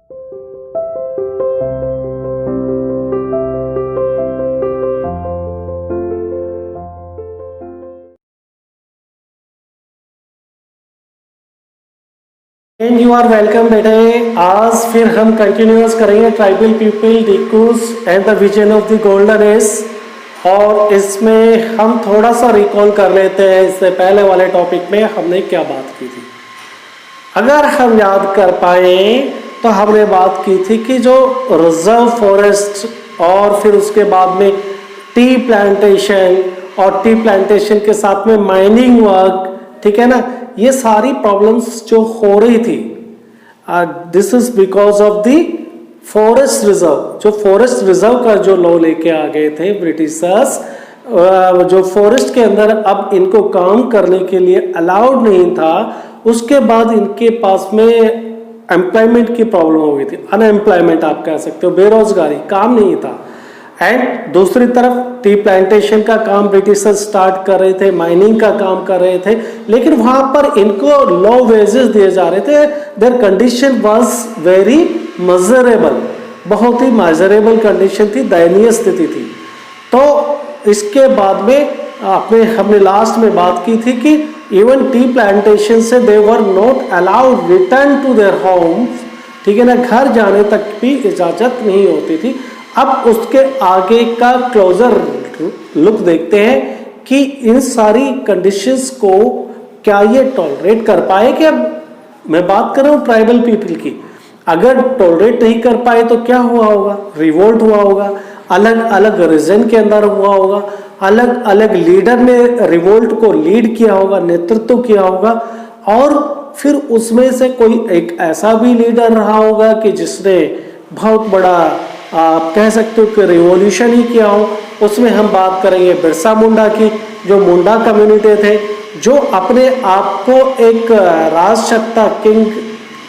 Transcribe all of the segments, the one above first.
And you are welcome बेटे। आज फिर हम कंटिन्यूस करेंगे tribal people dikus and the vision of the golden age. और इसमें हम थोड़ा सा रिकॉल कर लेते हैं, इससे पहले वाले टॉपिक में हमने क्या बात की थी। अगर हम याद कर पाए तो हमने बात की थी कि जो रिजर्व फॉरेस्ट और फिर उसके बाद में टी प्लांटेशन और टी प्लांटेशन के साथ में माइनिंग वर्क, ठीक है ना, ये सारी प्रॉब्लम्स जो हो रही थी, this is because of the forest reserve. जो फॉरेस्ट रिजर्व का जो लॉ लेके आ गए थे ब्रिटिशर्स, जो फॉरेस्ट के अंदर अब इनको काम करने के लिए अलाउड नहीं था, उसके बाद इनके पास में एम्प्लॉयमेंट की प्रॉब्लम हो गई थी। अनएम्प्लॉयमेंट आप कह सकते हो, बेरोजगारी, काम नहीं था। एंड दूसरी तरफ टी प्लांटेशन का काम ब्रिटिशर्स स्टार्ट कर रहे थे, माइनिंग का काम कर रहे थे, लेकिन वहां पर इनको लो वेजेस दिए जा रहे थे। देयर कंडीशन वाज वेरी मजरेबल, बहुत ही मजरेबल कंडीशन थी, दयनीय स्थिति थी। तो इसके बाद में हमने लास्ट में बात की थी कि इवन टी प्लांटेशन से they were not allowed return to their homes, ठीक है ना, घर जाने तक भी इजाजत नहीं होती थी। अब उसके आगे का क्लोजर लुक देखते हैं कि इन सारी कंडीशंस को क्या ये टॉलरेट कर पाए। कि अब मैं बात कर रहा हूँ ट्राइबल पीपल की, अगर टॉलरेट नहीं कर पाए तो क्या हुआ होगा? रिवोल्ट हुआ होगा, अलग अलग रीजन के अंदर हुआ होगा, अलग अलग लीडर ने रिवोल्ट को लीड किया होगा, नेतृत्व किया होगा, और फिर उसमें से कोई एक ऐसा भी लीडर रहा होगा कि जिसने बहुत बड़ा आप कह सकते हो कि रिवॉल्यूशन ही किया हो। उसमें हम बात करेंगे बिरसा मुंडा की, जो मुंडा कम्युनिटी थे, जो अपने आप को एक राजसत्ता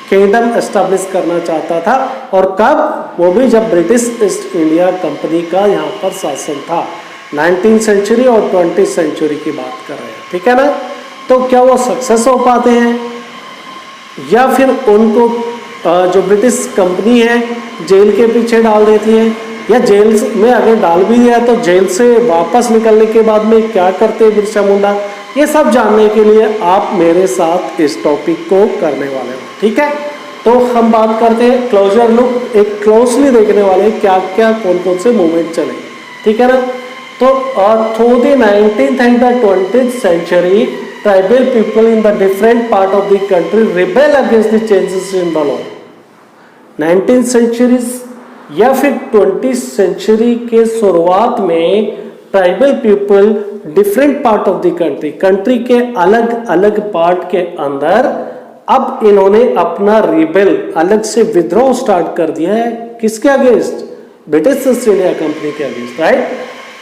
किंगडम एस्टेब्लिश करना चाहता था। और कब? वो भी जब ब्रिटिश ईस्ट इंडिया कंपनी का यहाँ पर शासन था। 19th सेंचुरी और 20th सेंचुरी की बात कर रहे हैं, ठीक है ना। तो क्या वो सक्सेस हो पाते हैं, या फिर उनको जो ब्रिटिश कंपनी है जेल के पीछे डाल देती है, या जेल में अगर डाल भी दिया तो जेल से वापस निकलने के बाद में क्या करते हैं बिरसा मुंडा? ये सब जानने के लिए आप मेरे साथ इस टॉपिक को करने वाले हो, ठीक है। तो हम बात करते हैं क्लोजर लुक, एक क्लोजली देखने वाले क्या क्या कौन कौन से मूवमेंट चले, ठीक है ना। तो through the 19th and the 20th century, tribal people in the different part of the country rebel against the changes in the law। 19th century या फिर 20th सेंचुरी के शुरुआत में tribal people different part of the country के अलग अलग part के अंदर अब इन्होंने अपना रिबेल, अलग से विद्रोह स्टार्ट कर दिया है। किसके against? British East India Company के against, right.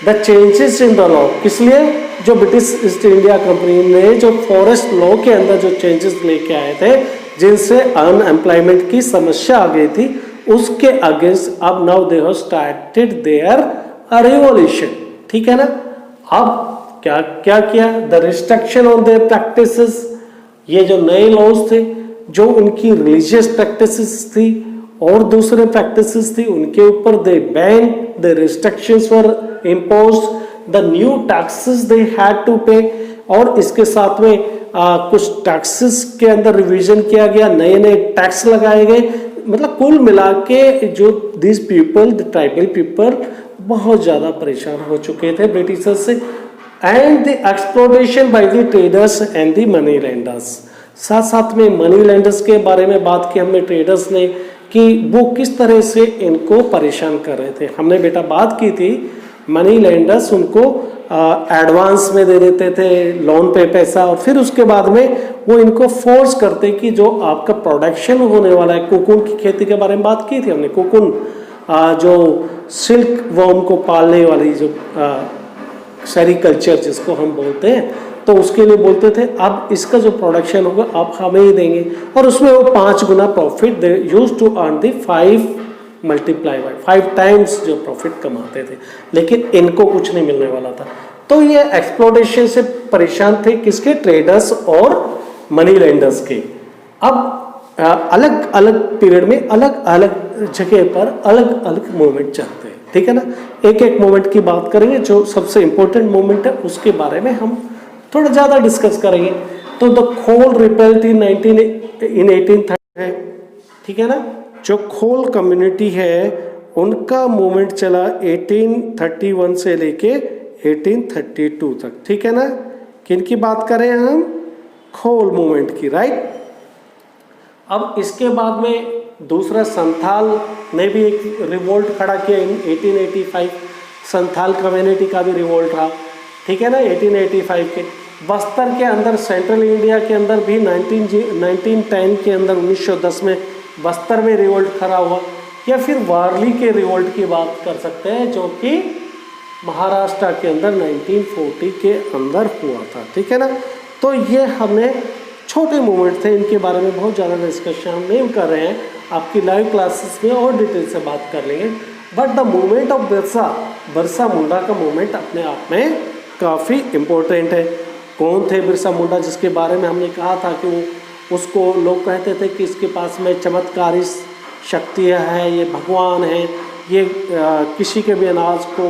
The changes in the law, किस लिए? जो ब्रिटिश ईस्ट इंडिया कंपनी ने जो फॉरेस्ट लॉ के अंदर जो चेंजेस लेके आए थे, जिनसे अनएम्प्लॉयमेंट की समस्या आ गई थी, उसके अगेंस्ट अब now they have started their revolution, ठीक है ना। अब क्या क्या किया? The restriction on their practices, ये जो नए लॉज थे, जो उनकी रिलीजियस प्रैक्टिसेस थी और दूसरे प्रैक्टिसेस थी, उनके ऊपर they ban, the restrictions were imposed, the new taxes they had to pay, और इसके साथ में कुछ टैक्सेस के अंदर रिवीजन किया गया, नए नए टैक्स लगाए गए। मतलब कुल मिला के जो this people, the tribal people, बहुत ज्यादा परेशान हो चुके थे ब्रिटिशर्स से। And the exploitation by the traders and the money lenders, साथ साथ में मनी लेंडर्स के बारे में बात की हमने, ट्रेडर्स ने, कि वो किस तरह से इनको परेशान कर रहे थे। हमने बेटा बात की थी मनी लेंडर्स उनको एडवांस में दे देते थे, लोन पे पैसा, और फिर उसके बाद में वो इनको फोर्स करते कि जो आपका प्रोडक्शन होने वाला है, कोकून की खेती के बारे में बात की थी हमने। कोकून जो सिल्क वर्म को पालने वाली जो सेरिकल्चर जिसको हम बोलते हैं, तो उसके लिए बोलते थे अब इसका जो प्रोडक्शन होगा आप हमें ही देंगे, और उसमें वो 5 गुना profit they use to earn the 5 multiply by 5 times जो प्रॉफिट कमाते थे। लेकिन इनको कुछ नहीं मिलने वाला था। तो ये एक्सप्लॉयटेशन से परेशान थे, किसके? ट्रेडर्स और मनी लेंडर्स के। अब अलग अलग पीरियड में अलग अलग जगह पर अलग अलग मूवमेंट चलते हैं, ठीक है ना। एक एक मूवमेंट की बात करेंगे, जो सबसे इंपॉर्टेंट मूवमेंट है उसके बारे में हम थोड़ा ज़्यादा डिस्कस करेंगे। तो द खोल रिपेल्ट इन 1830 है, ठीक है ना। जो खोल कम्युनिटी है उनका मूवमेंट चला 1831 से लेके 1832 तक, ठीक है ना। किन की बात करें हम? खोल मूवमेंट की, राइट। अब इसके बाद में दूसरा संथाल ने भी एक रिवोल्ट खड़ा किया इन 1885। संथाल कम्युनिटी का भी रिवोल्ट रहा, ठीक है ना। 1885 के बस्तर के अंदर, सेंट्रल इंडिया के अंदर भी 1910 के अंदर 1910 में बस्तर में रिवोल्ट खड़ा हुआ। या फिर वारली के रिवोल्ट की बात कर सकते हैं, जो कि महाराष्ट्र के अंदर 1940 के अंदर हुआ था, ठीक है ना। तो ये हमने छोटे मूवमेंट थे, इनके बारे में बहुत ज़्यादा डिस्कशन हम नहीं कर रहे हैं, आपकी लाइव क्लासेस में और डिटेल से बात कर लेंगे। But the movement of Birsa Munda का मूवमेंट अपने आप में काफ़ी इम्पोर्टेंट है। कौन थे बिरसा मुंडा, जिसके बारे में हमने कहा था कि वो, उसको लोग कहते थे कि इसके पास में चमत्कारी शक्तियाँ हैं, ये भगवान है, ये किसी के भी अनाज को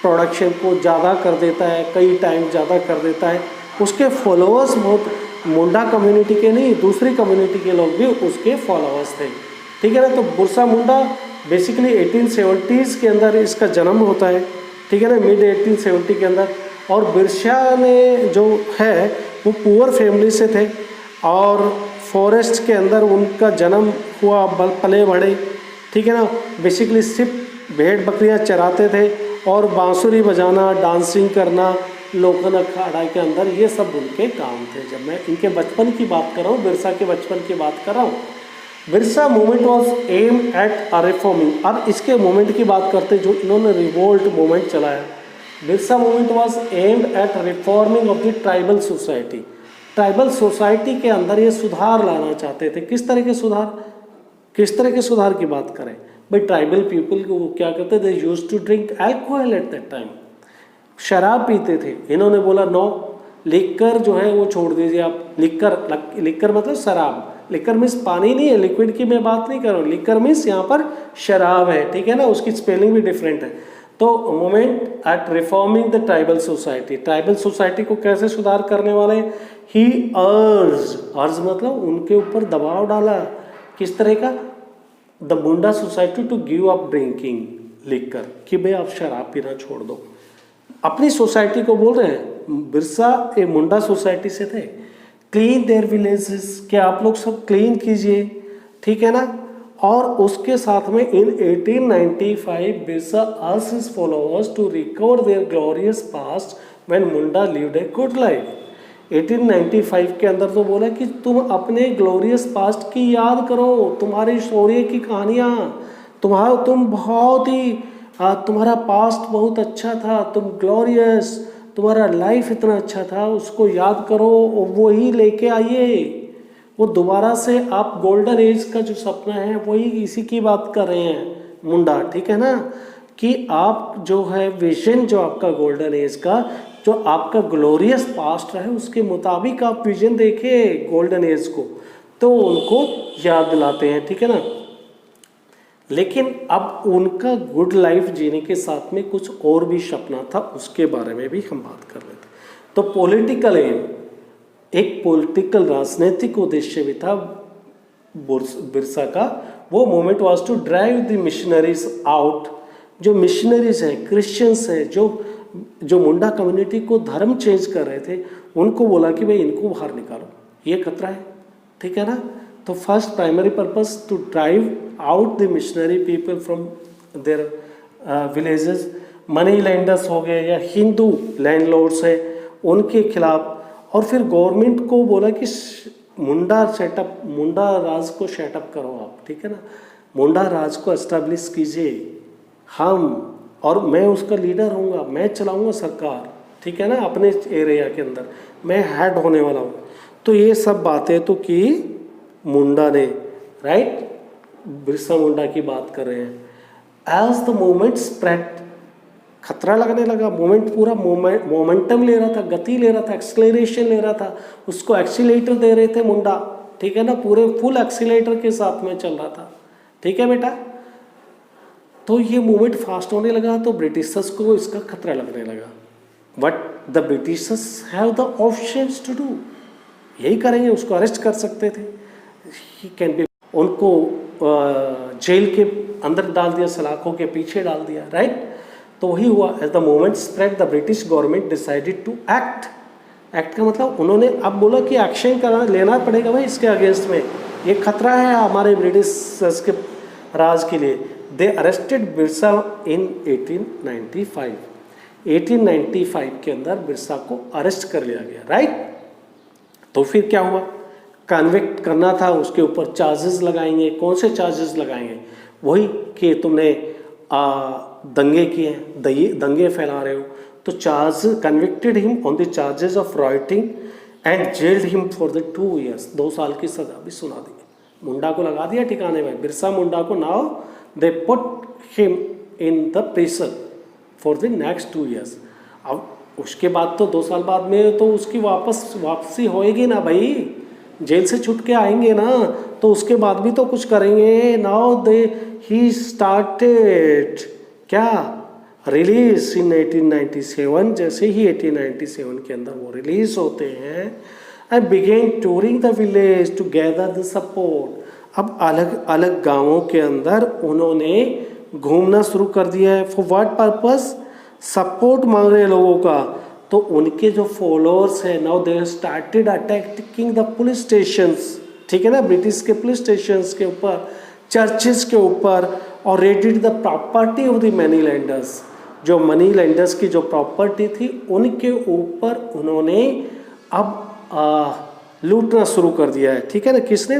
प्रोडक्शन को ज़्यादा कर देता है, कई टाइम ज़्यादा कर देता है। उसके फॉलोअर्स बहुत, मुंडा कम्युनिटी के नहीं, दूसरी कम्युनिटी के लोग भी उसके फॉलोअर्स थे, ठीक है ना। तो बिरसा मुंडा बेसिकली 1870s के अंदर इसका जन्म होता है, ठीक है ना, मिड 1870 के अंदर। और बिरसा ने जो है वो पुअर फैमिली से थे और फॉरेस्ट के अंदर उनका जन्म हुआ, पले बढ़े, ठीक है ना। बेसिकली सिर्फ भेड़ बकरियां चराते थे और बांसुरी बजाना, डांसिंग करना लोकन अखाड़ा के अंदर, ये सब उनके काम थे। जब मैं इनके बचपन की बात कर रहा हूँ, बिरसा के बचपन की बात कर रहा हूँ। Birsa movement was aim at a reforming. अब इसके मूवमेंट की बात करते जो इन्होंने रिवोल्ट मूवमेंट चलाया। Birsa movement was aimed at reforming of the tribal society. Tribal society के अंदर ये सुधार लाना चाहते थे। किस तरह के सुधार, किस तरह के सुधार की बात करें भाई? ट्राइबल पीपल को क्या करते थे, used to drink alcohol at that time, शराब पीते थे। इन्होंने बोला नो, लिक्कर जो है वो छोड़ दीजिए आप। लिक्कर मतलब शराब, लिक्कर मीन्स पानी नहीं है, लिक्विड की मैं बात नहीं कर रहा हूँ। लिक्कर मीन्स यहाँ पर शराब है, ठीक है ना, उसकी स्पेलिंग भी डिफरेंट है। तो movement at reforming the tribal society, tribal society को कैसे सुधार करने वाले? ही अर्ज मतलब उनके ऊपर दबाव डाला। किस तरह का? The Munda society to give up drinking liquor, कि भाई आप शराब पीना छोड़ दो। अपनी सोसाइटी को बोल रहे हैं। बिरसा एक मुंडा सोसाइटी से थे। क्लीन देयर विलेजेस, कि आप लोग सब क्लीन कीजिए, ठीक है ना। और उसके साथ में in 1895 Birsa asked his followers to recover their glorious past when Munda lived a good life. 1895 के अंदर तो बोला कि तुम अपने ग्लोरियस पास्ट की याद करो, तुम्हारी शौर्य की कहानियाँ, तुम बहुत ही तुम्हारा पास्ट बहुत अच्छा था, तुम ग्लोरियस, तुम्हारा लाइफ इतना अच्छा था, उसको याद करो और वही लेके आइए। वो दोबारा से आप गोल्डन एज का जो सपना है वही इसी की बात कर रहे हैं मुंडा, ठीक है ना। कि आप जो है विजन, जो आपका गोल्डन एज का, जो आपका ग्लोरियस पास्ट है, उसके मुताबिक आप विजन देखिए गोल्डन एज को, तो उनको याद दिलाते हैं, ठीक है ना। लेकिन अब उनका गुड लाइफ जीने के साथ में कुछ और भी सपना था, उसके बारे में भी हम बात कर लेते। तो पॉलिटिकल एम, एक पॉलिटिकल राजनीतिक उद्देश्य भी था बिरसा का। वो movement was to drive the missionaries out. जो मिशनरीज हैं, क्रिश्चियंस हैं, जो मुंडा कम्युनिटी को धर्म चेंज कर रहे थे, उनको बोला कि भाई इनको बाहर निकालो, ये खतरा है, ठीक है ना। तो first primary purpose to drive out the missionary people from their villages. Money lenders हो गए या हिंदू लैंडलॉर्ड्स है, उनके खिलाफ। और फिर गवर्नमेंट को बोला कि मुंडा राज को सेटअप करो आप, ठीक है ना, मुंडा राज को एस्टेब्लिश कीजिए हम, और मैं उसका लीडर होऊंगा, मैं चलाऊंगा सरकार, ठीक है ना, अपने एरिया के अंदर मैं हेड होने वाला हूँ। तो ये सब बातें तो की मुंडा ने, राइट। बिरसा मुंडा की बात कर रहे हैं। एज द मूवमेंट स्प्रेड, खतरा लगने लगा, मूवमेंट पूरा मोमेंटम ले रहा था, गति ले रहा था, एक्सलेरेशन ले रहा था, उसको एक्सीलेटर दे रहे थे मुंडा, ठीक है ना, पूरे फुल एक्सीलेटर के साथ में चल रहा था, ठीक है बेटा। तो ये मूवमेंट फास्ट होने लगा तो ब्रिटिशर्स को इसका खतरा लगने लगा। But the Britishers have the options to do, यही करेंगे, उसको अरेस्ट कर सकते थे, ही कैन बी, उनको जेल के अंदर डाल दिया, सलाखों के पीछे डाल दिया, राइट। तो वही हुआ। As the movement spread the British government decided to act. Act का मतलब उन्होंने अब बोला कि एक्शन करना लेना पड़ेगा भाई इसके अगेंस्ट में, ये खतरा है हमारे ब्रिटिश के राज के लिए। दे अरेस्टेड बिरसा इन 1895। 1895 के अंदर बिरसा को अरेस्ट कर लिया गया, राइट। तो फिर क्या हुआ, कन्विक्ट करना था, उसके ऊपर चार्जेस लगाएंगे। कौन से चार्जेस लगाएंगे, वही कि तुमने दंगे किए, दंगे फैला रहे हो, तो charge convicted him on the charges of writing and gelled him for the 2 years। 2 साल की सजा भी सुना दी, मुंडा को लगा दिया ठिकाने में, बिरसा मुंडा को। Now they put him in the prison for the next 2 years। अब उसके बाद तो 2 साल बाद में तो उसकी वापसी होएगी ना भाई, जेल से छूट के आएंगे ना, तो उसके बाद भी तो कुछ करेंगे। नाउ दे ही स्टार्टेड क्या, रिलीज इन 1897। जैसे ही 1897 के अंदर वो रिलीज होते हैं, and begin touring the village to gather the support. अब अलग अलग गांवों के अंदर उन्होंने घूमना शुरू कर दिया है। फॉर व्हाट पर्पस, सपोर्ट मांग रहे लोगों का। तो उनके जो फॉलोअर्स हैं, now they started attacking the police stations, ठीक है ना, ब्रिटिश के पुलिस स्टेशंस के ऊपर, चर्चेस के ऊपर, और raided the property of the money lenders. जो मनी लैंडर्स की जो प्रॉपर्टी थी उनके ऊपर उन्होंने अब लूटना शुरू कर दिया है, ठीक है ना। किसने,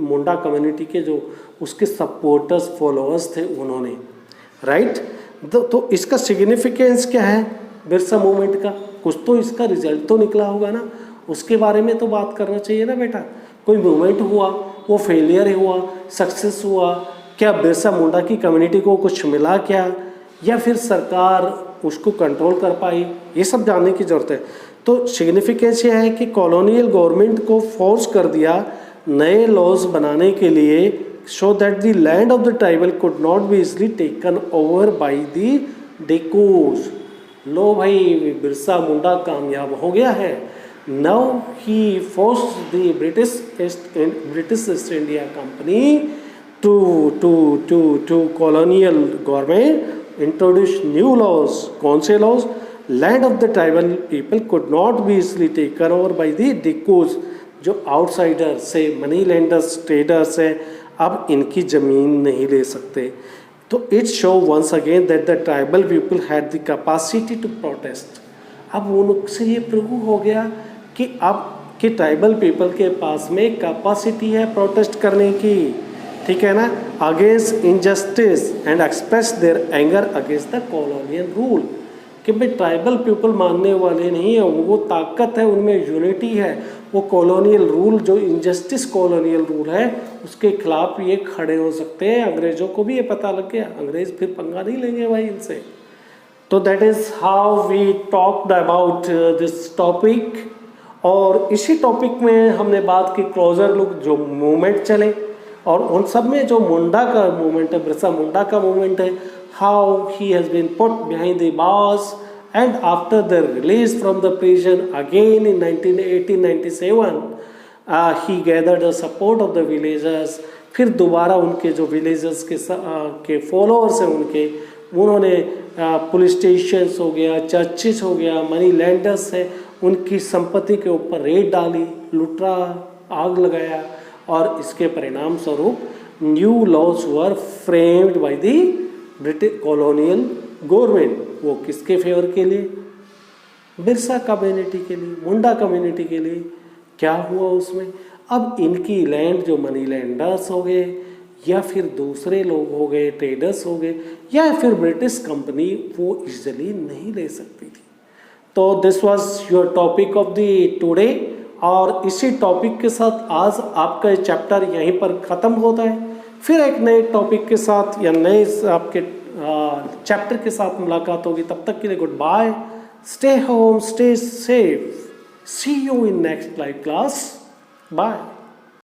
मुंडा कम्युनिटी के जो उसके सपोर्टर्स फॉलोअर्स थे उन्होंने, राइट। तो इसका सिग्निफिकेंस क्या है बिरसा मूवमेंट का, कुछ तो इसका रिजल्ट तो निकला होगा ना, उसके बारे में तो बात करना चाहिए ना बेटा। कोई मूवमेंट हुआ, वो फेलियर हुआ, सक्सेस हुआ, क्या बिरसा मुंडा की कम्युनिटी को कुछ मिला क्या, या फिर सरकार उसको कंट्रोल कर पाई, ये सब जानने की ज़रूरत है। तो सिग्निफिकेंस ये है कि कॉलोनियल गवर्नमेंट को फोर्स कर दिया नए लॉज बनाने के लिए, so that the land of the tribal could not be easily taken over by the Decus। लो भाई, बिरसा मुंडा कामयाब हो गया है। Now he forced the British East India Company to colonial government introduce new laws। कौन से laws, land of the tribal people could not be easily taken over by the Decus। जो outsider से money lenders traders है, अब इनकी ज़मीन नहीं ले सकते। तो it show once again that the tribal people had the capacity to protest. अब उनसे ये प्रूव हो गया कि अब कि ट्राइबल पीपल के पास में कैपेसिटी है प्रोटेस्ट करने की, ठीक है ना, against injustice and express their anger against the colonial rule. कि भाई ट्राइबल पीपल मानने वाले नहीं है, वो ताकत है उनमें, यूनिटी है, वो कॉलोनियल रूल जो इनजस्टिस कॉलोनियल रूल है उसके खिलाफ ये खड़े हो सकते हैं। अंग्रेज़ों को भी ये पता लग गया, अंग्रेज़ फिर पंगा नहीं लेंगे भाई इनसे। तो that is how we talked about this topic. और इसी टॉपिक में हमने बात की क्लोजर लुक, जो मूवमेंट चले और उन सब में जो मुंडा का मूवमेंट है, बिरसा मुंडा का मूवमेंट है, how he has been put behind the bars and after the release from the prison again in 1897 he gathered the support of the villagers। फिर दोबारा उनके जो विलेजर्स के फॉलोअर्स हैं उन्होंने पुलिस स्टेशंस हो गया, चर्चेस हो गया, मनी लैंडर्स है, उनकी संपत्ति के ऊपर रेड डाली, लुटा, आग लगाया, और इसके परिणाम स्वरूप new laws were framed by the British colonial government. वो किसके फेवर के लिए, बिरसा कम्युनिटी के लिए, मुंडा कम्युनिटी के लिए। क्या हुआ उसमें, अब इनकी लैंड जो मनी लैंडर्स हो गए या फिर दूसरे लोग हो गए, ट्रेडर्स हो गए, या फिर ब्रिटिश कंपनी वो इजीली नहीं ले सकती थी। तो this was your topic of the today. और इसी टॉपिक के साथ आज आपका ये चैप्टर यहीं पर ख़त्म होता है। फिर एक नए टॉपिक के साथ या नए आपके चैप्टर के साथ मुलाकात होगी। तब तक के लिए good bye, stay home, stay safe, see you in next live class, bye.